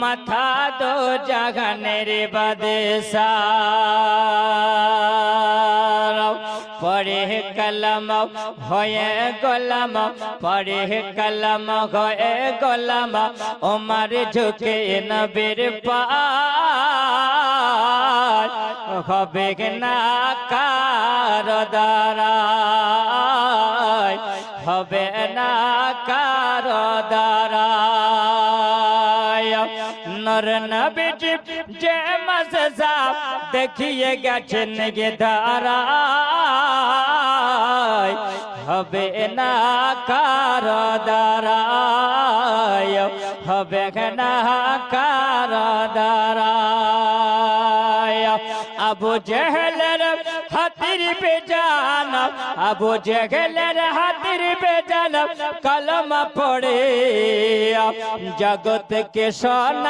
মাথা দো জাগানের বাদশাহ পড়ে কলম হয়ে গোলাম পড়ে কলম হয়ে গোলাম ওমর ঝুঁকে নবীর পার হবে না কার দ্বারায় হবে না কার দ্বারায় নর নবীজি যে মজা দেখিয়ে গেছেন গে ধারায় হবে না কার দ্বারায় হবে না কার দ্বারায় আবু জেহেলের হাতির বেজান আবু জেহেলের হাতির বেজান কলমা পড়ে জগৎ কে সোনায়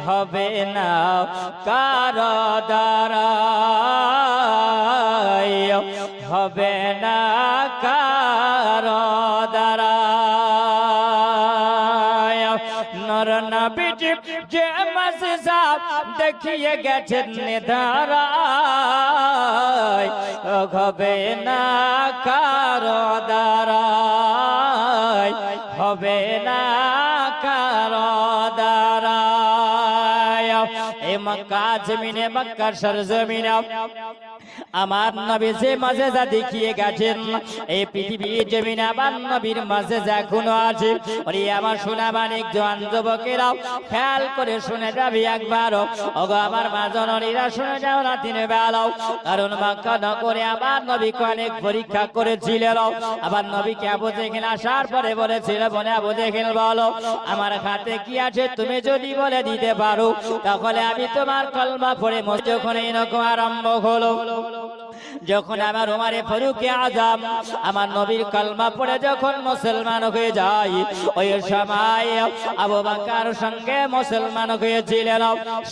হবে না কার দ্বারায় হবে না কার দ্বারায় নর নবীজি যে মজা দেখিয়ে গেছেন ধারায় হবে না কার দ্বারায় হবে না কার দ্বারায় এ মক্কা জমিনে মক্কা সরজমিনে আমার নবী যে মজেজা দেখিয়ে গেছেন এই পৃথিবীর জমিনে আমার নবীর মজেজা এখনো আছে। ওরে আমার সোনা মানিক জওয়ান যুবকেরাও খেয়াল করে শুনে যাবি একবার ওগো আমার মা জননীরা শুনে যাও না দিনে বেলাও কারণ মক্কা নগরে আমার নবীকে অনেক পরীক্ষা করেছিলেন। আবার নবীকে আবু জেহেল আসার পরে বলেছিল বলে আবু জেহেল বলো আমার হাতে কি আছে তুমি যদি বলে দিতে পারো তাহলে আমি তোমার কলমা পড়ে যখন এরকম আরম্ভ হলো যখন আমার উমারে ফারুক আজম আমার নবীর কলমা পড়ে যখন মুসলমান হয়ে যায় ওই সময় আবু বকর সঙ্গে মুসলমান হয়েছিলেন।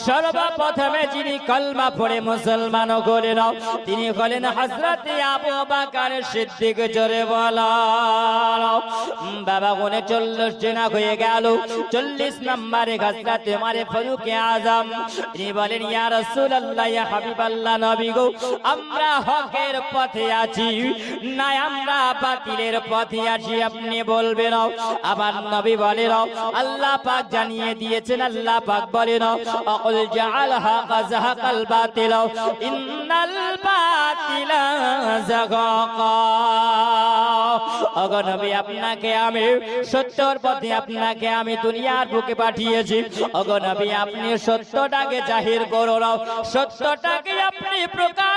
সর্বপ্রথমে যিনি কলমা পড়ে মুসলমান হলেন তিনি হলেন হযরত আবু বকর সিদ্দিক। জোরে বলো বাবা গুনে 40 জন হয়ে গেল। 40 নম্বরে হযরত উমারে ফারুক আজম তিনি বলেন ইয়া রাসূলুল্লাহ ইয়া হাবিবাল্লাহ নবী গো আমরা হকের পথে আছি না আমরা বাতিলের পথে আছি আপনি বলবেন। আবার নবী বলেন আল্লাহ পাক জানিয়ে দিয়েছেন আল্লাহ পাক বলেন আকুল জাআল হাক যাহাকাল বাতিল ইন্নাল বাতিলা যাগাকা। ওগো নবী আপনাকে আমি সত্যের পথে আপনাকে আমি দুনিয়ার বুকে পাঠিয়েছি। ওগো নবী আপনি সত্যটাকে জাহির করুন সত্যটাকে আপনি প্রকাশ